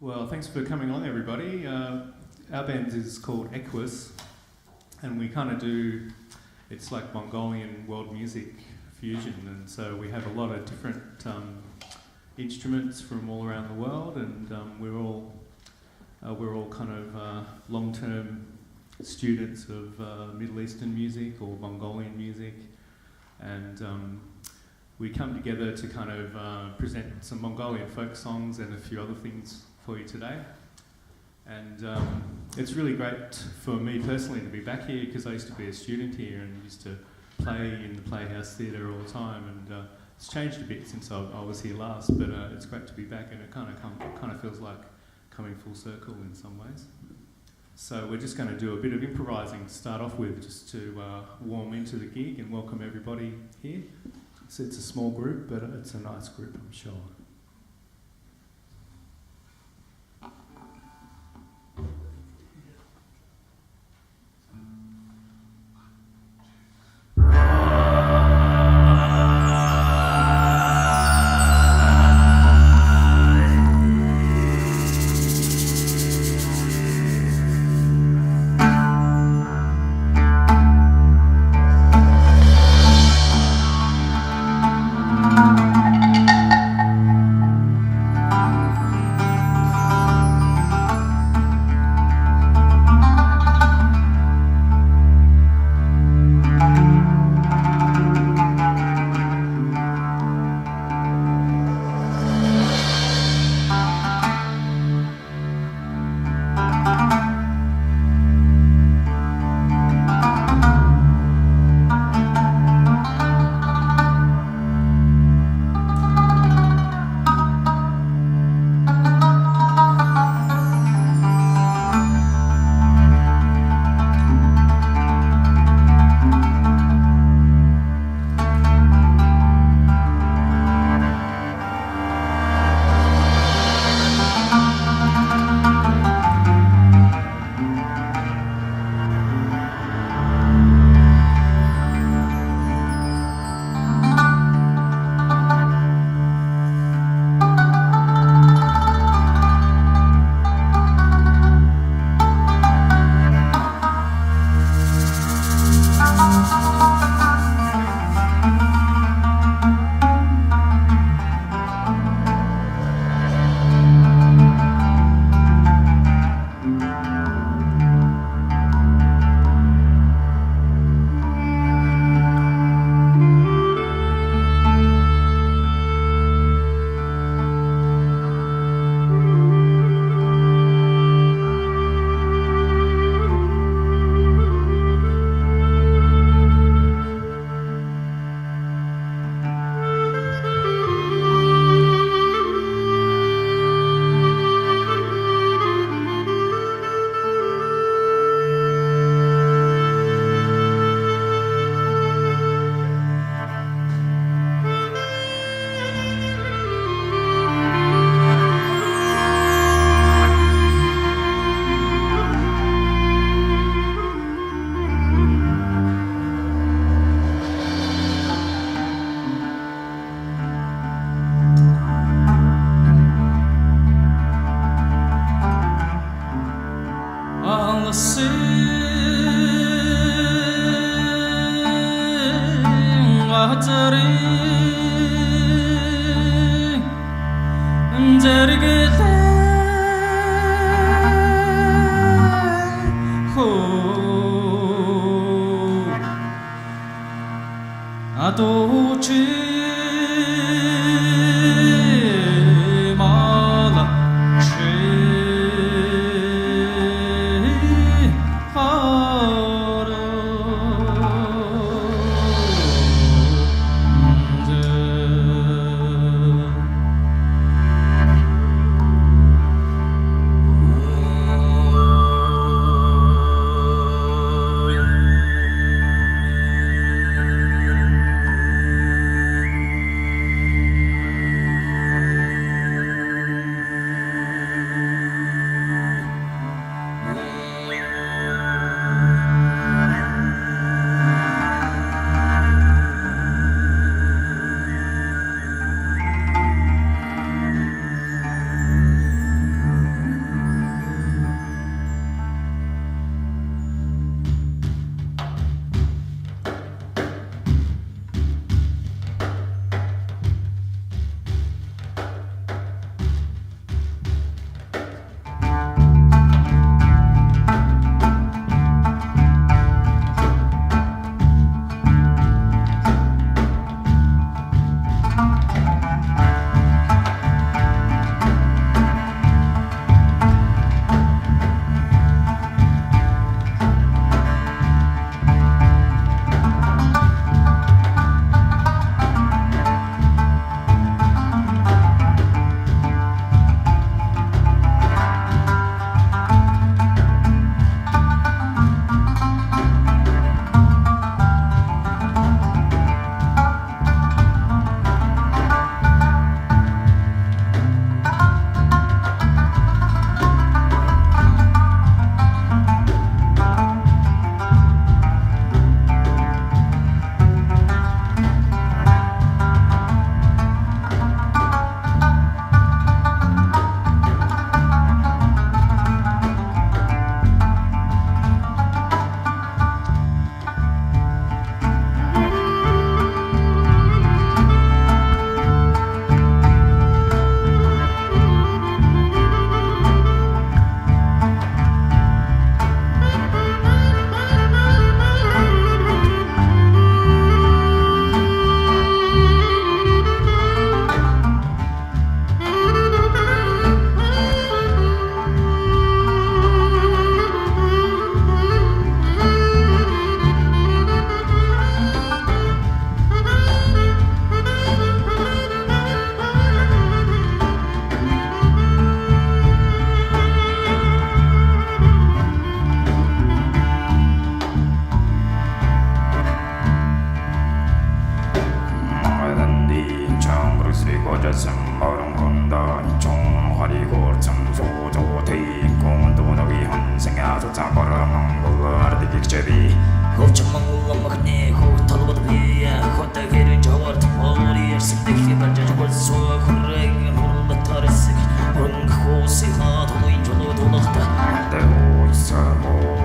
Well, thanks for coming on, everybody. Our band is called Equus, and we kind of do, it's like Mongolian world music fusion, and so we have a lot of different instruments from all around the world, and we're all kind of long-term students of Middle Eastern music or Mongolian music, and we come together to kind of present some Mongolian folk songs and a few other things for you today. And it's really great for me personally to be back here because I used to be a student here and used to play in the Playhouse Theatre all the time, and it's changed a bit since I was here last, but it's great to be back, and it kind of feels like coming full circle in some ways. So we're just going to do a bit of improvising to start off with, just to warm into the gig and welcome everybody here. So it's a small group, but it's a nice group, I'm sure. 생각도 담보는 몽골 빅제비 호정 몽골 먹네 호 털어도 비야 호떡이를 저월 머리에 승대기 발자주 벌써 그래긴 홀라 타르스 뭔가 호시가 도인 줄로 돌아갔다 내고 있어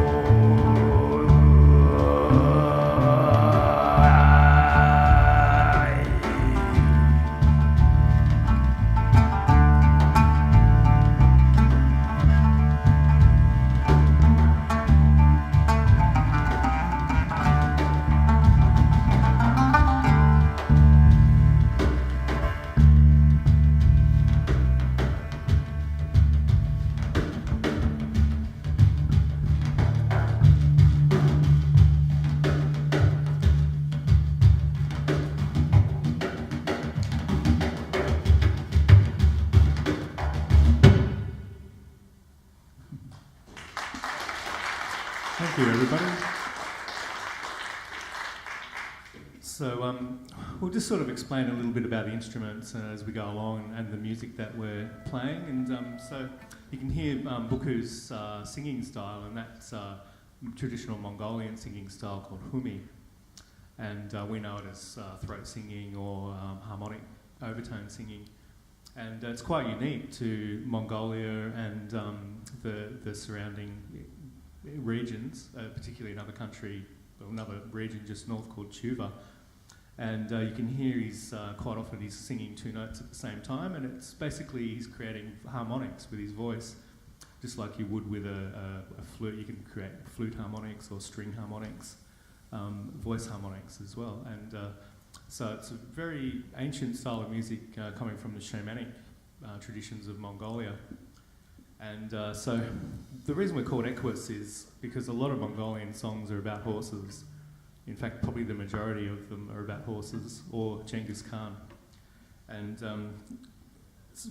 Thank you, everybody. So we'll just sort of explain a little bit about the instruments as we go along and the music that we're playing. And so you can hear Buku's singing style, and that's traditional Mongolian singing style called humi. And we know it as throat singing or harmonic overtone singing. And it's quite unique to Mongolia and the surrounding regions, particularly another country, or another region just north called Chuva. And you can hear quite often he's singing two notes at the same time, and it's basically he's creating harmonics with his voice, just like you would with a flute. You can create flute harmonics or string harmonics, voice harmonics as well. And so it's a very ancient style of music coming from the shamanic traditions of Mongolia. And so the reason we're called Equus is because a lot of Mongolian songs are about horses. In fact, probably the majority of them are about horses or Genghis Khan. And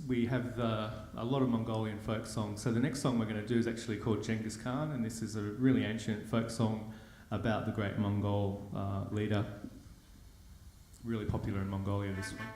we have a lot of Mongolian folk songs. So the next song we're going to do is actually called Genghis Khan, and this is a really ancient folk song about the great Mongol leader. Really popular in Mongolia, this one.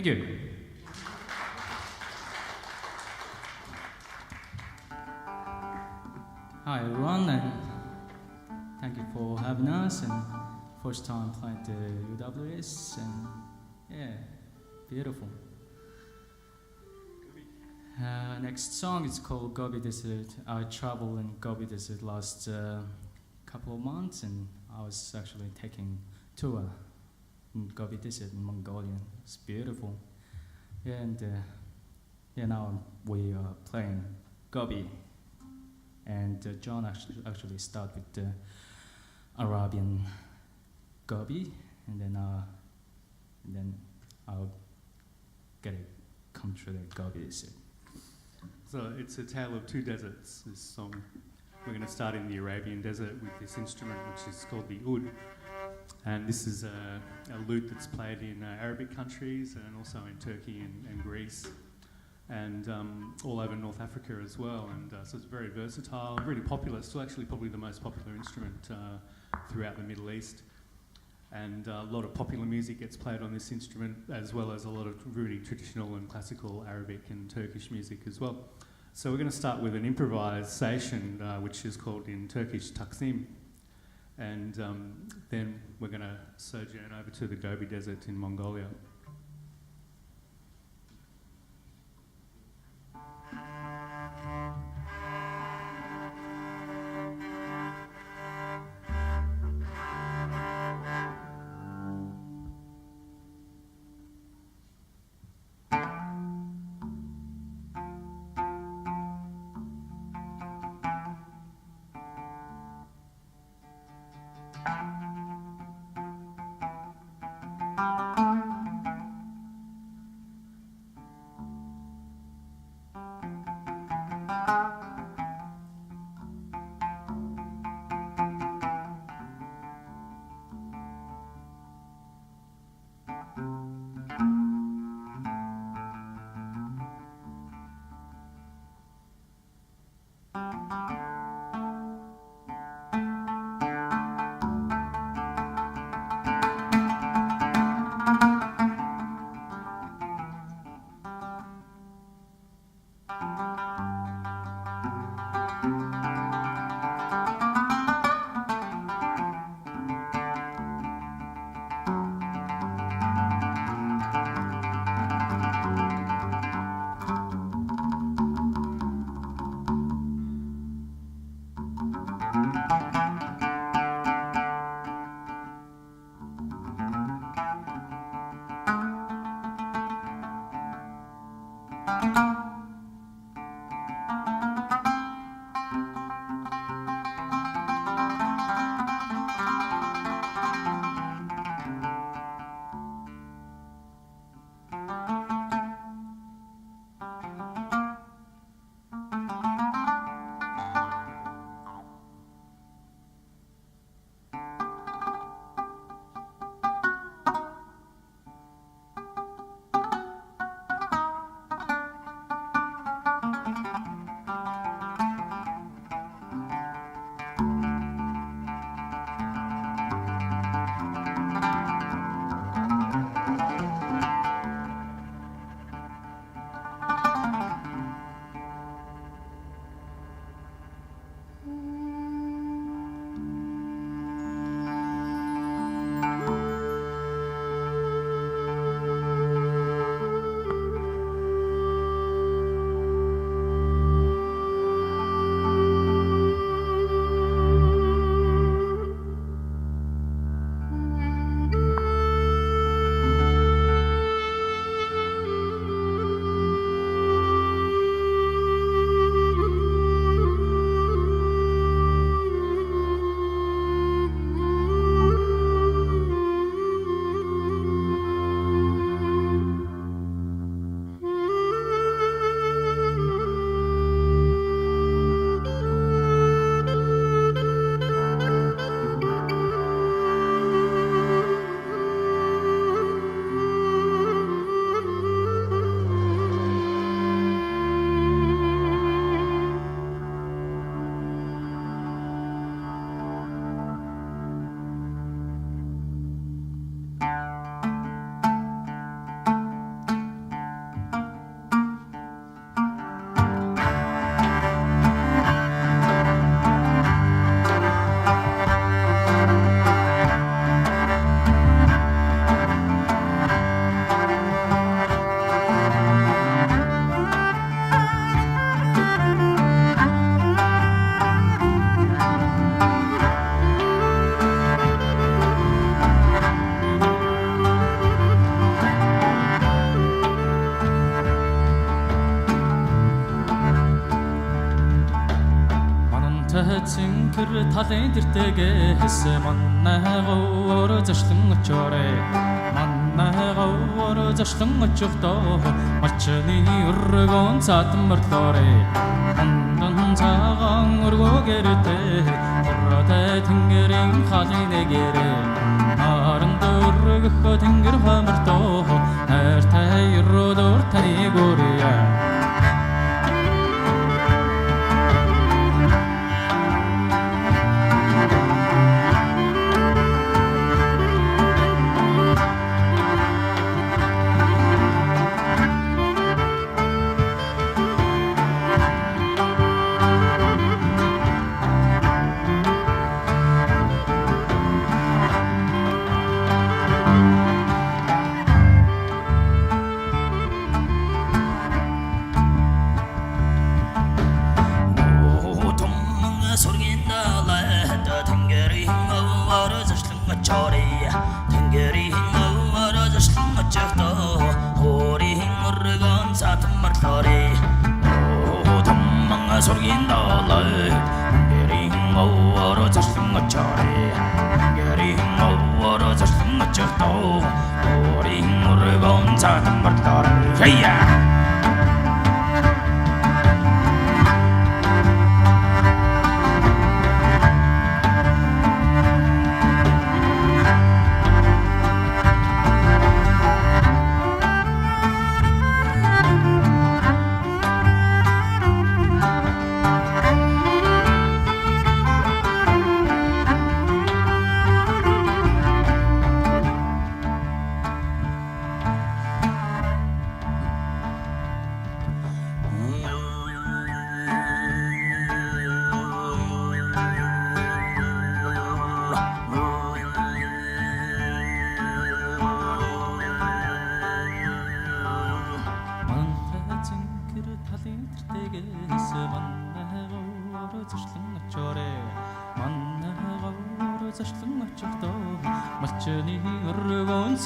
Thank you. Hi everyone, and thank you for having us. And first time playing the UWS, and yeah, beautiful. Next song is called Gobi Desert. I traveled in Gobi Desert last couple of months, and I was actually taking tour in Gobi Desert in Mongolia. It's beautiful. Yeah, and now we are playing Gobi. And John actually start with the Arabian Gobi, and then I'll get it come to the Gobi Desert. So it's a tale of two deserts, this song. We're going to start in the Arabian desert with this instrument, which is called the oud. And this is a lute that's played in Arabic countries and also in Turkey and Greece and all over North Africa as well. And so it's very versatile, really popular, still actually probably the most popular instrument throughout the Middle East. And a lot of popular music gets played on this instrument, as well as a lot of really traditional and classical Arabic and Turkish music as well. So we're going to start with an improvisation, which is called in Turkish taksim. And then we're going to sojourn over to the Gobi Desert in Mongolia. талын тэртэгээс манайгаа зашлан очоорой манайгаа зашлан очихдоо малчны өргөн цаатмарлоорой ондан цагаан өргөөгэртэй хураатай тэнгэрийн халын нэгэрэ харанд өргөх тэнгэр хамартоо хайртай өрөдөр таны гөрья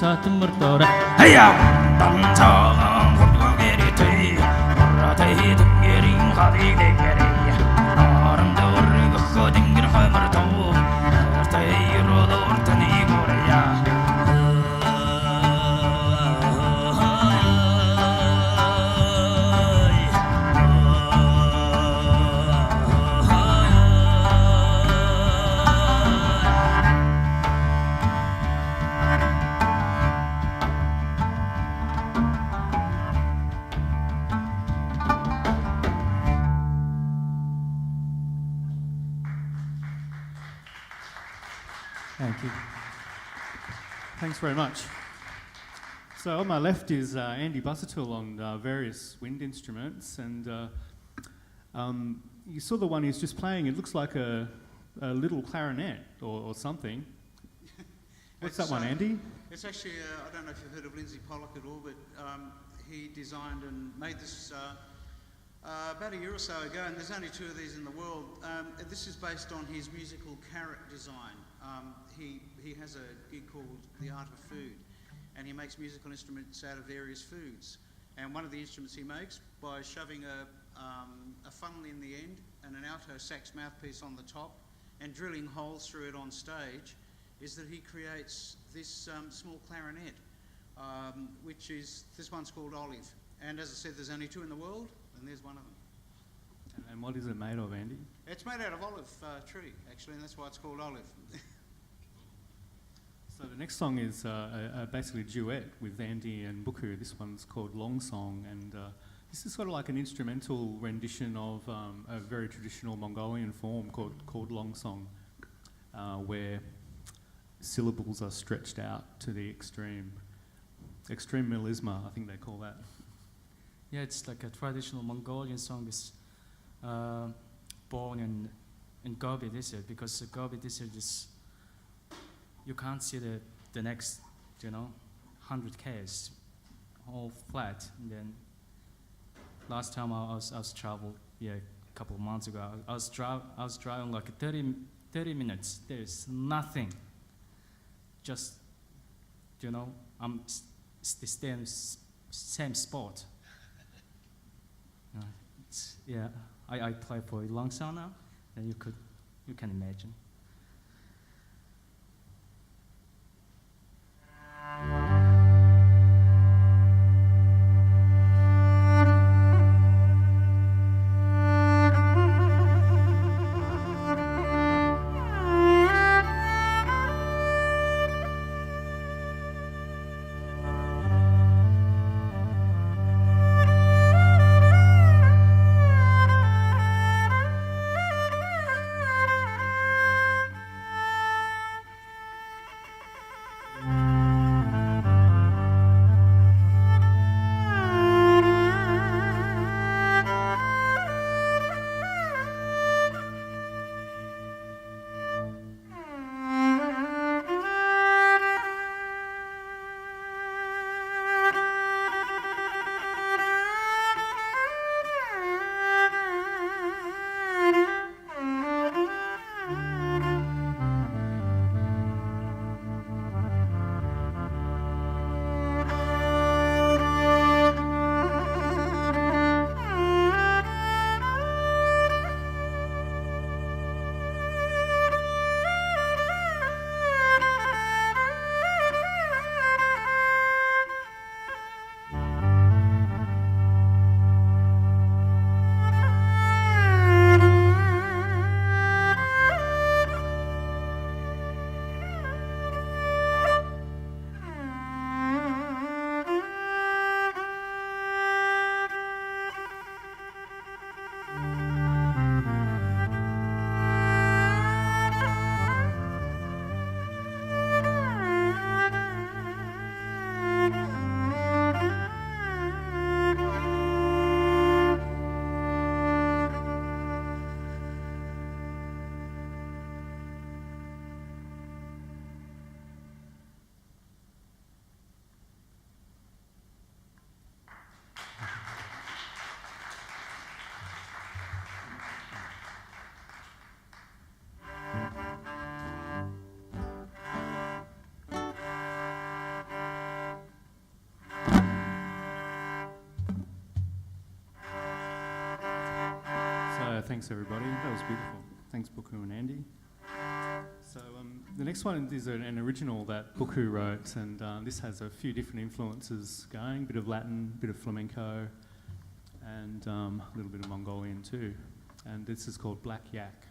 사슴물더라 하야 당장 홀고게리티 라테히 등게링 하디게게리 아름다워를 걷고 댕기를 하마르도 라테히로도 얼타니 고래야 Thank you. Thanks very much. So on my left is Andy Busuttil on various wind instruments, and you saw the one he's just playing. It looks like a little clarinet or something. What's that one, Andy? It's actually, I don't know if you've heard of Lindsay Pollock at all, but he designed and made this about a year or so ago, and there's only 2 of these in the world. This is based on his musical carrot design. He has a gig called The Art of Food, and he makes musical instruments out of various foods. And one of the instruments he makes, by shoving a funnel in the end and an alto sax mouthpiece on the top and drilling holes through it on stage, is that he creates this small clarinet, which is, this one's called Olive. And as I said, there's only 2 in the world, and there's one of them. And what is it made of, Andy? It's made out of olive tree, actually, and that's why it's called Olive. So the next song is basically a duet with Andy and Buku. This one's called Long Song, and this is sort of like an instrumental rendition of a very traditional Mongolian form called Long Song, where syllables are stretched out to the extreme. Extreme melisma, I think they call that. Yeah, it's like a traditional Mongolian song is born in Gobi Desert, because the Gobi Desert is, you can't see the next, 100 k's, all flat. And then last time I was traveled, a couple of months ago, I was driving like 30 minutes. There's nothing. Just, I'm staying in the same spot. I play for a long song now, and you you can imagine. Thanks everybody, that was beautiful. Thanks Buku and Andy. So the next one is an original that Buku wrote, and this has a few different influences going, a bit of Latin, a bit of flamenco, and a little bit of Mongolian too. And this is called Black Yak.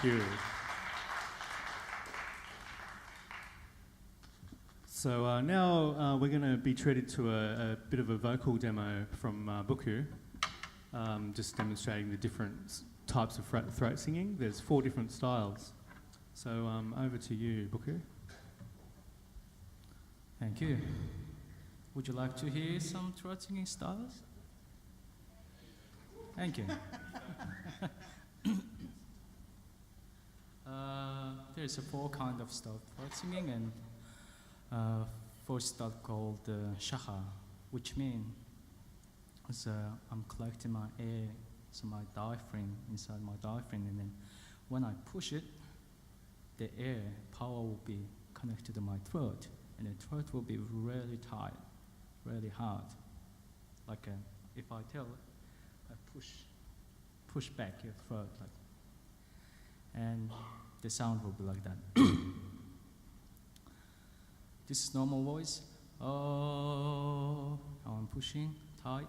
Thank you. So now we're going to be treated to a bit of a vocal demo from Buku, just demonstrating the different types of throat singing. There's 4 different styles. So over to you, Buku. Thank you. Would you like to hear some throat singing styles? Thank you. There's 4 kind of throat singing, and first style called shaha, which means I'm collecting my air, so my diaphragm, inside my diaphragm, and then when I push it, the air power will be connected to my throat, and the throat will be really tight, really hard. Like if I tell, I push back your throat, like, and the sound will be like that. This is normal voice. Oh, now I'm pushing tight.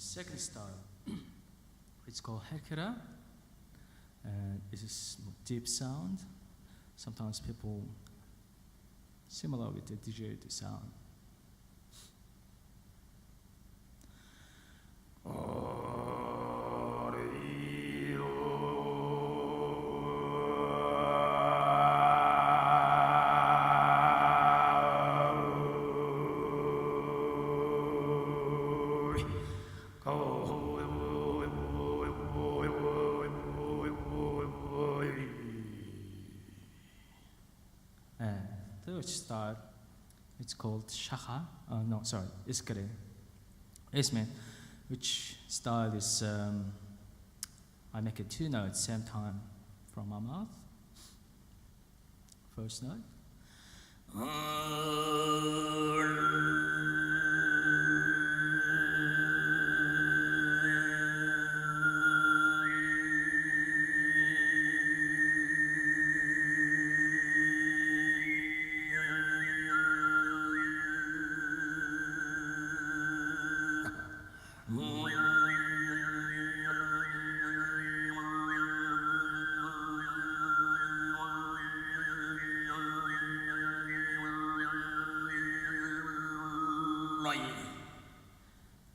Second style, it's called hekera, and it is deep sound. Sometimes people similar with the didgeridoo sound. Third style, it's called shaha. Iskare. Isme, which style is I make it 2 notes same time from my mouth. First note.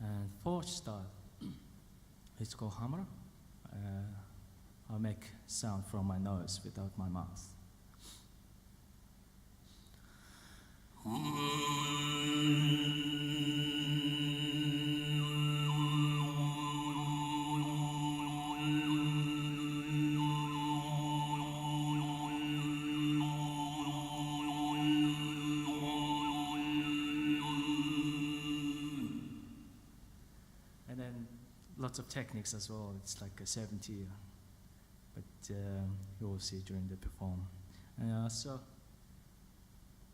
And fourth style, it's called hammer. I make sound from my nose without my mouth. And then lots of techniques as well. It's like a 70, but you will see during the perform. So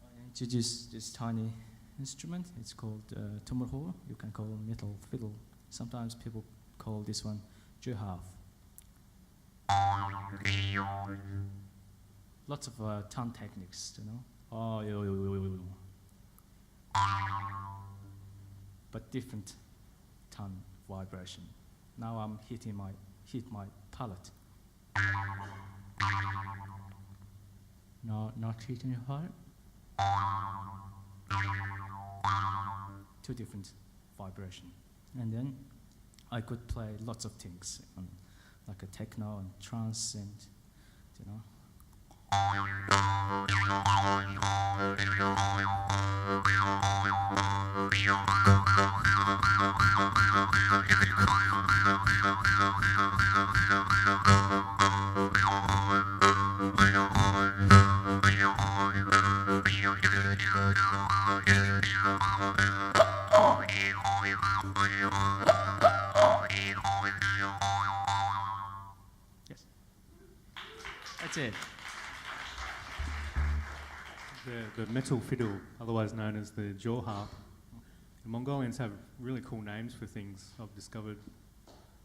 I introduce this tiny instrument. It's called tumurho. You can call it metal fiddle. Sometimes people call this one juhav. Lots of tongue techniques, you know. Oh, but different tongue vibration. Now I'm hit my palate. No, not hitting your heart. 2 different vibration, and then I could play lots of things, like a techno and trance, and you know. That's it. The metal fiddle, otherwise known as the jaw harp. The Mongolians have really cool names for things, I've discovered.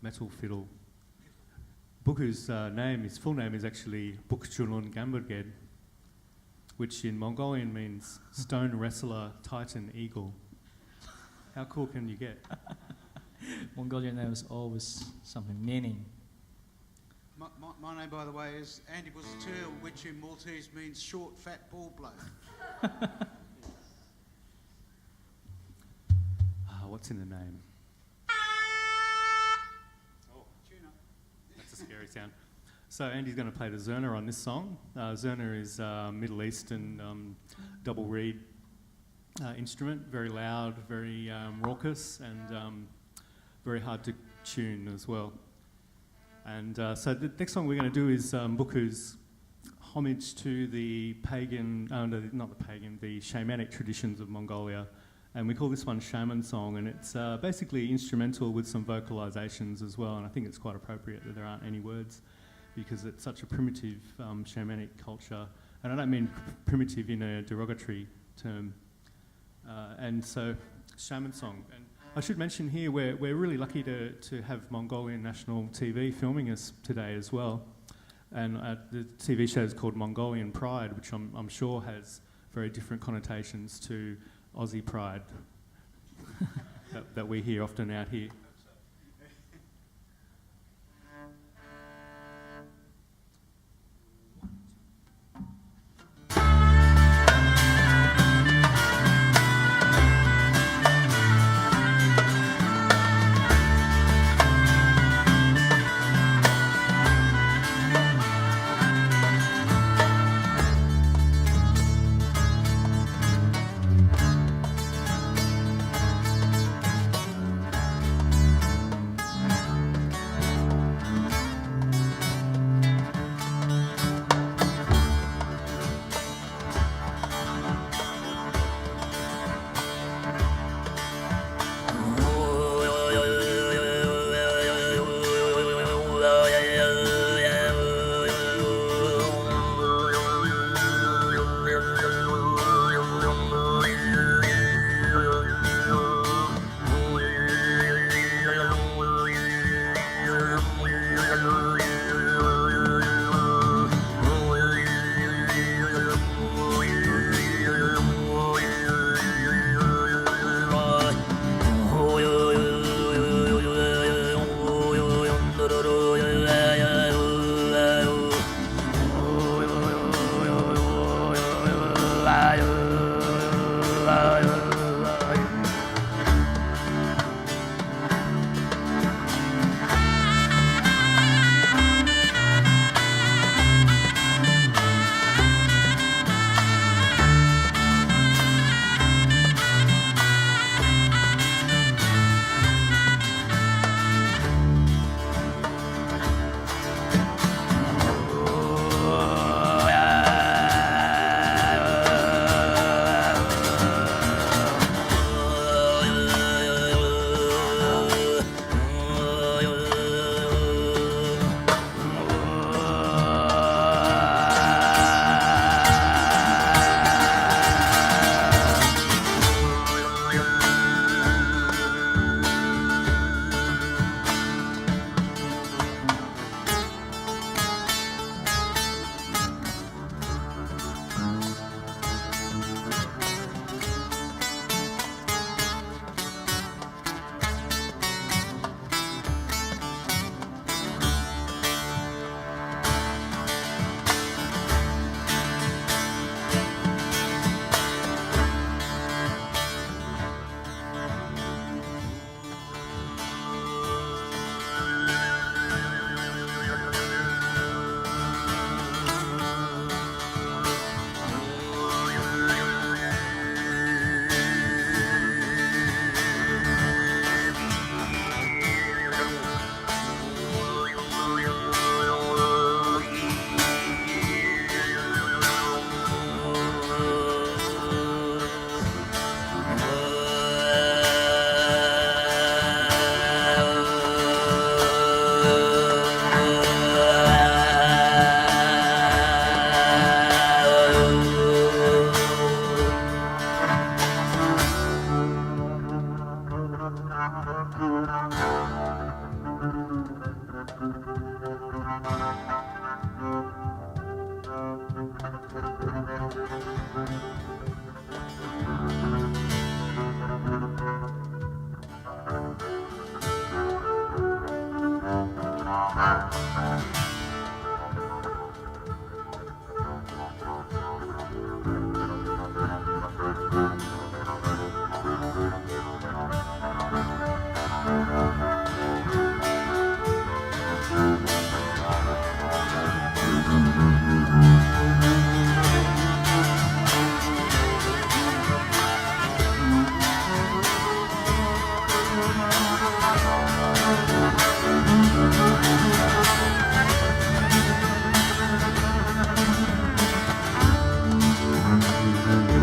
Metal fiddle. Buku's his full name is actually Bukchulun Gamburged, which in Mongolian means stone wrestler, titan, eagle. How cool can you get? Mongolian name is always something meaning. My name, by the way, is Andy Buzatil, which in Maltese means short, fat, bald bloke. What's in the name? Tuna. That's a scary sound. So Andy's going to play the zurna on this song. Zurna is a Middle Eastern double reed instrument, very loud, very raucous, and very hard to tune as well. And so the next song we're going to do is Buku's homage to the pagan, the shamanic traditions of Mongolia. And we call this one Shaman Song, and it's basically instrumental with some vocalizations as well. And I think it's quite appropriate that there aren't any words because it's such a primitive shamanic culture. And I don't mean primitive in a derogatory term. And so, Shaman Song. And I should mention here, we're really lucky to have Mongolian national TV filming us today as well. And the TV show is called Mongolian Pride, which I'm sure has very different connotations to Aussie Pride that we hear often out here.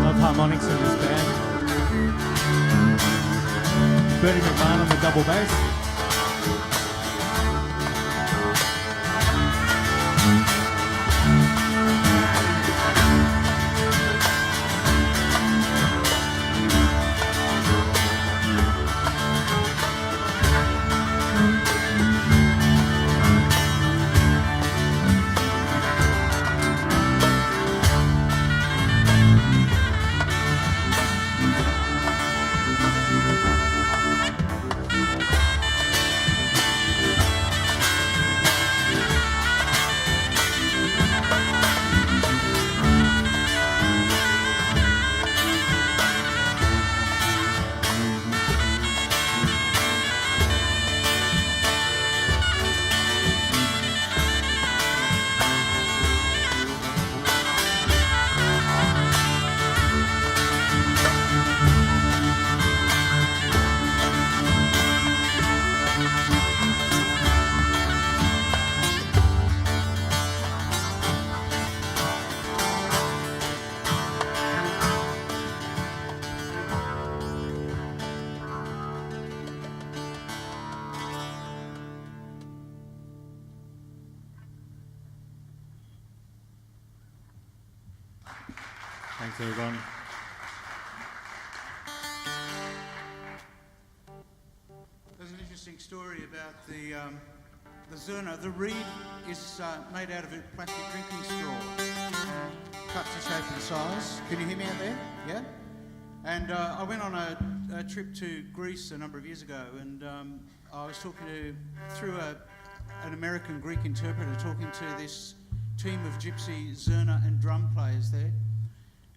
Love harmonics in this band. Bertie McMahon on the double bass. Thanks, everyone. There's an interesting story about the Zurna. The reed is made out of a plastic drinking straw, cut to shape and size. Can you hear me out there? Yeah? And I went on a trip to Greece a number of years ago, and I was talking through an American Greek interpreter, talking to this team of gypsy Zurna and drum players there.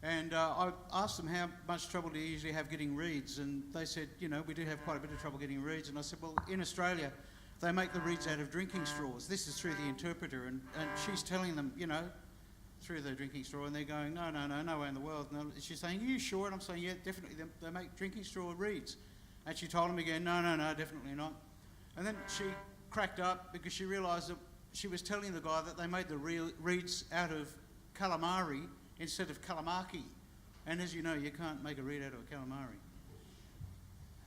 And I asked them how much trouble do you usually have getting reeds, and they said, you know, we do have quite a bit of trouble getting reeds. And I said, well, in Australia, they make the reeds out of drinking straws. This is through the interpreter, and she's telling them, you know, through the drinking straw, and they're going, no way in the world. And she's saying, are you sure? And I'm saying, yeah, definitely, they make drinking straw reeds. And she told them again, no, definitely not. And then she cracked up because she realised that she was telling the guy that they made the reeds out of calamari instead of calamari. And as you know, you can't make a reed out of a calamari.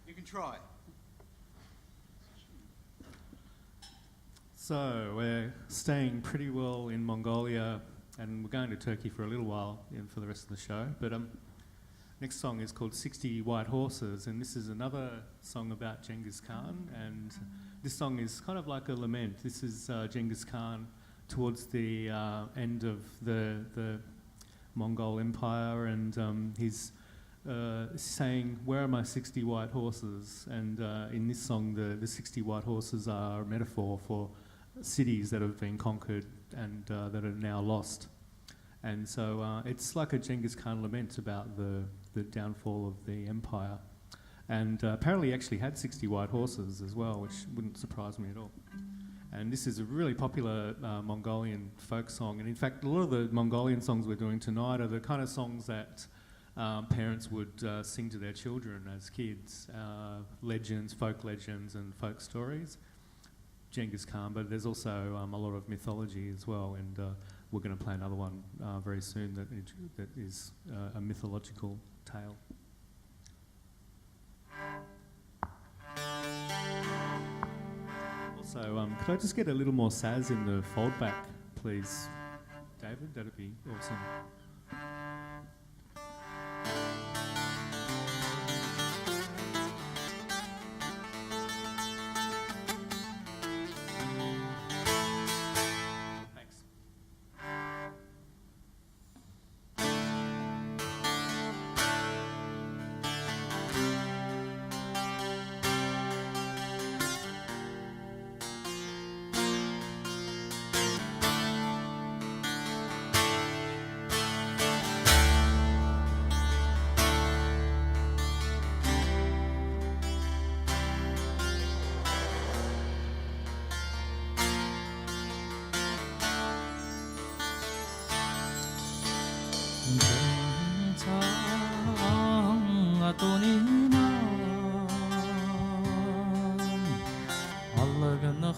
You can try. So we're staying pretty well in Mongolia, and we're going to Turkey for a little while for the rest of the show. But next song is called 60 White Horses, and this is another song about Genghis Khan. And this song is kind of like a lament. This is Genghis Khan towards the end of the Mongol Empire, and he's saying, where are my 60 white horses? And in this song, the 60 white horses are a metaphor for cities that have been conquered and that are now lost. And so it's like a Genghis Khan lament about the downfall of the empire. And apparently he actually had 60 white horses as well, which wouldn't surprise me at all. And this is a really popular Mongolian folk song. And in fact, a lot of the Mongolian songs we're doing tonight are the kind of songs that parents would sing to their children as kids. Legends, folk legends and folk stories. Genghis Khan, but there's also a lot of mythology as well. And we're going to play another one very soon that is a mythological tale. Also, could I just get a little more saz in the fold back, please, David? That'd be awesome.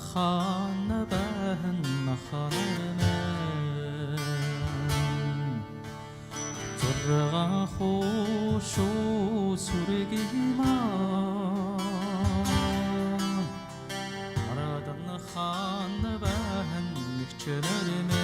خان بهن خانرمن ترغا خوشو سرگیما Aradan خان بهن نخچلرمن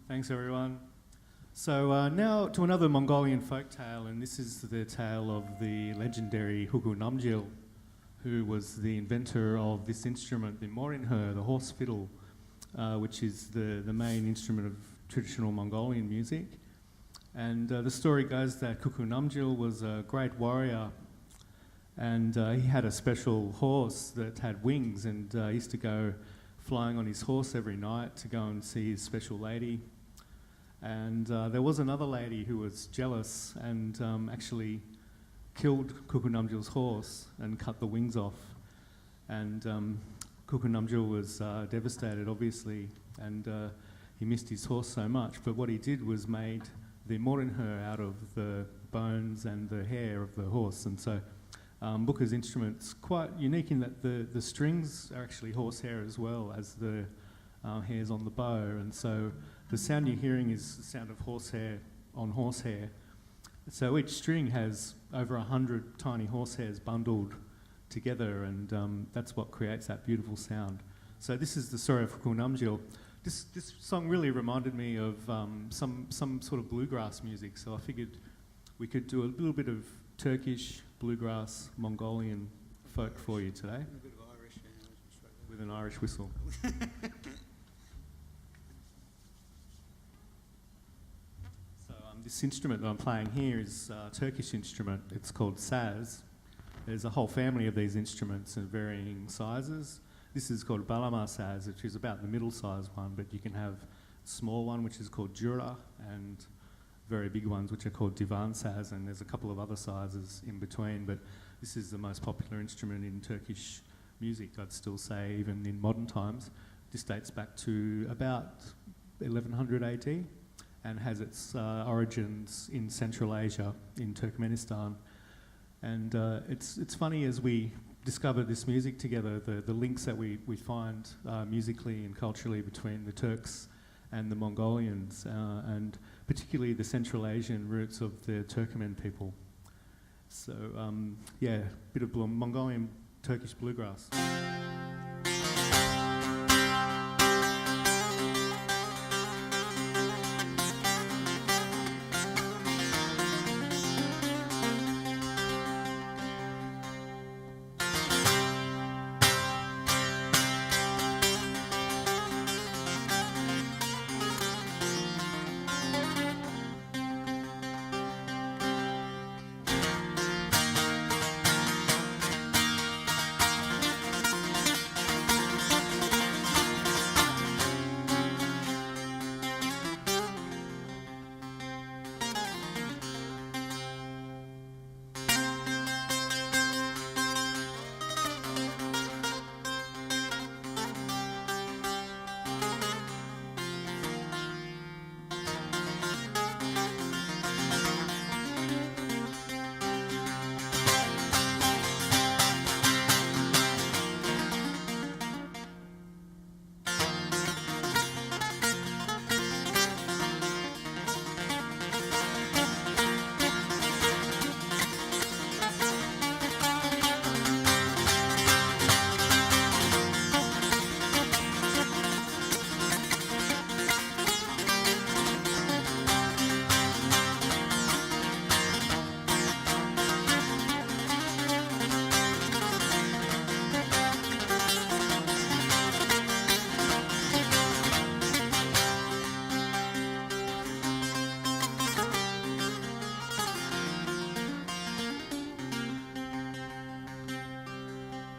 Thanks, everyone. So now to another Mongolian folk tale, and this is the tale of the legendary Huku Namjil, who was the inventor of this instrument, the morinhe, the horse fiddle, which is the main instrument of traditional Mongolian music. And the story goes that Kuku Namjil was a great warrior, and he had a special horse that had wings, and he used to go flying on his horse every night to go and see his special lady. And there was another lady who was jealous and actually killed Kuku Namjil's horse and cut the wings off. And Kuku Namjil was devastated, obviously, and he missed his horse so much. But what he did was made the morinhe out of the bones and the hair of the horse. And so Buka's instrument's quite unique in that the strings are actually horsehair as well as the hairs on the bow. And so the sound you're hearing is the sound of horsehair on horsehair. So each string has over 100 tiny horsehairs bundled together, and that's what creates that beautiful sound. So this is the story of Hukunamjil. This song really reminded me of some sort of bluegrass music, so I figured we could do a little bit of Turkish, bluegrass, Mongolian folk for you today. A bit of Irish, yeah, With an Irish whistle. So this instrument that I'm playing here is a Turkish instrument. It's called saz. There's a whole family of these instruments in varying sizes. This is called balama saz, which is about the middle-sized one, but you can have a small one, which is called jura, and very big ones, which are called divan saz, and there's a couple of other sizes in between, but this is the most popular instrument in Turkish music, I'd still say, even in modern times. This dates back to about 1100 AD and has its origins in Central Asia, in Turkmenistan. And it's funny, as we discover this music together, the links that we find musically and culturally between the Turks and the Mongolians, and particularly the Central Asian roots of the Turkmen people. So yeah, a bit of Mongolian Turkish bluegrass.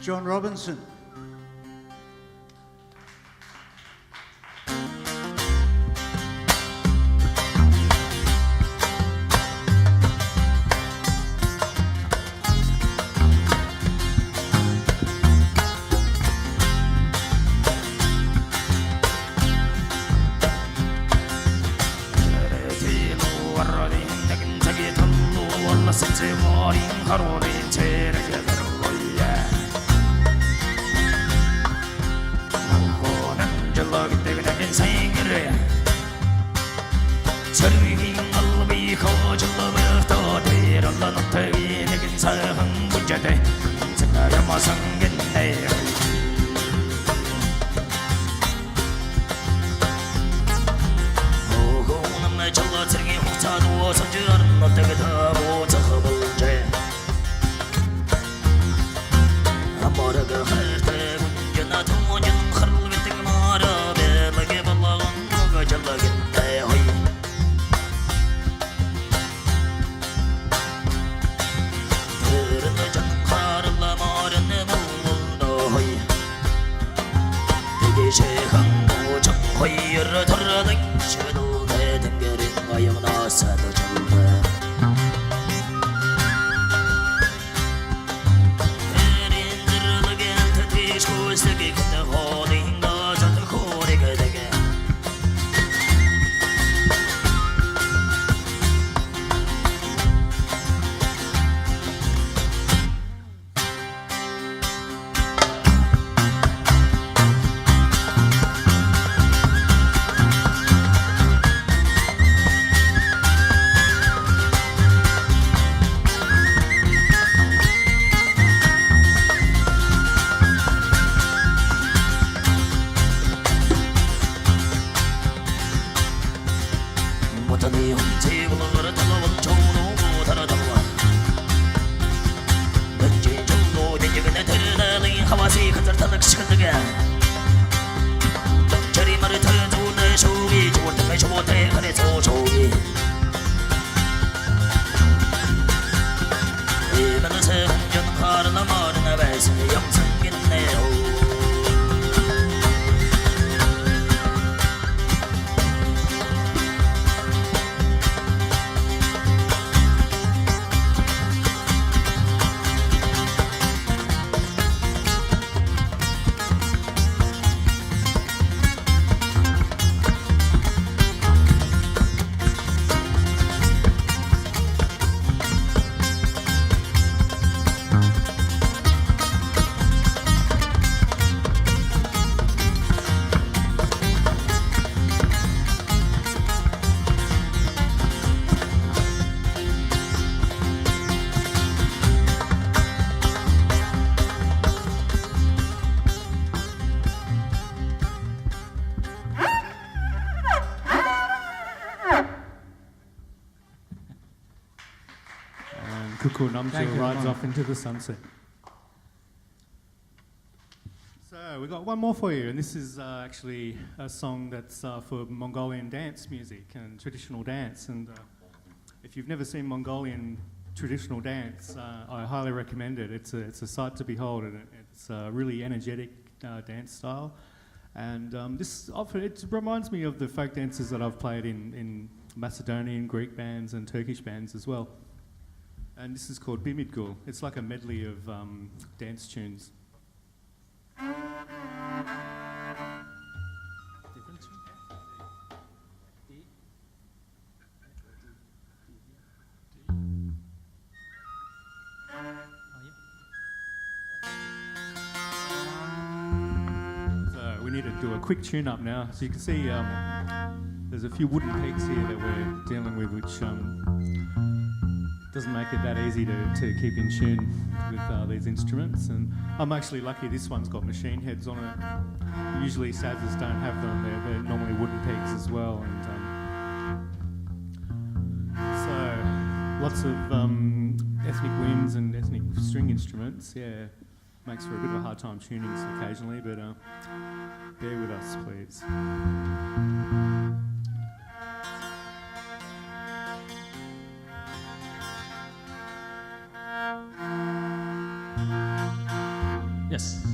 John Robinson. 사는 시간들게 저리말을 터는 좋은데 쇼이 좋을 때면 좋은데 그래서 쇼이 이면에서 한전하는 나머지 나발서 영성겠네요 Kuku Namjo Thank you, rides Ron. off into the sunset. So we got one more for you, and this is actually a song that's for Mongolian dance music and traditional dance. And if you've never seen Mongolian traditional dance, I highly recommend it. It's a sight to behold, and it's a really energetic dance style. And it reminds me of the folk dances that I've played in Macedonian, Greek bands, and Turkish bands as well. And this is called Bimidgul. It's like a medley of dance tunes. Different tune? So we need to do a quick tune-up now. So you can see there's a few wooden pegs here that we're dealing with, which doesn't make it that easy to keep in tune with these instruments. And I'm actually lucky this one's got machine heads on it. Usually sazers don't have them, they're normally wooden pegs as well. And so lots of ethnic winds and ethnic string instruments, yeah. Makes for a bit of a hard time tuning occasionally, but bear with us, please. Yes.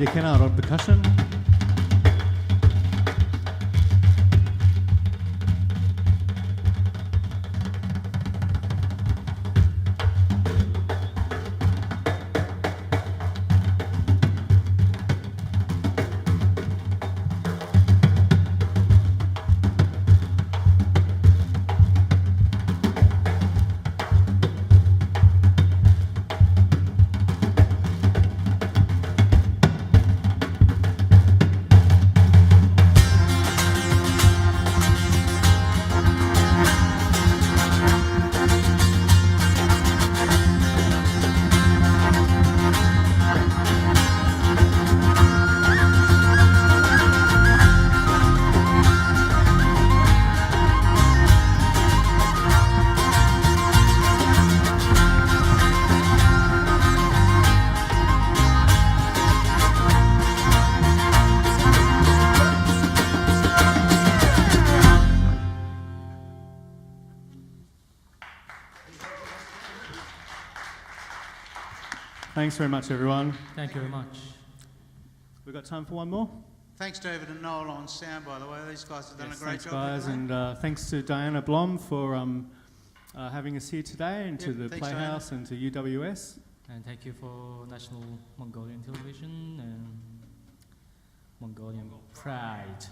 Peter Kennard on percussion. Thanks very much, everyone. Thank you very much. We've got time for one more? Thanks, David and Noel, on sound, by the way. These guys have done a great Thanks, job. guys, haven't they? and thanks to Diana Blom for having us here today, and to Yep, the thanks, Playhouse and to UWS. And thank you for National Mongolian Television and Mongolian Pride.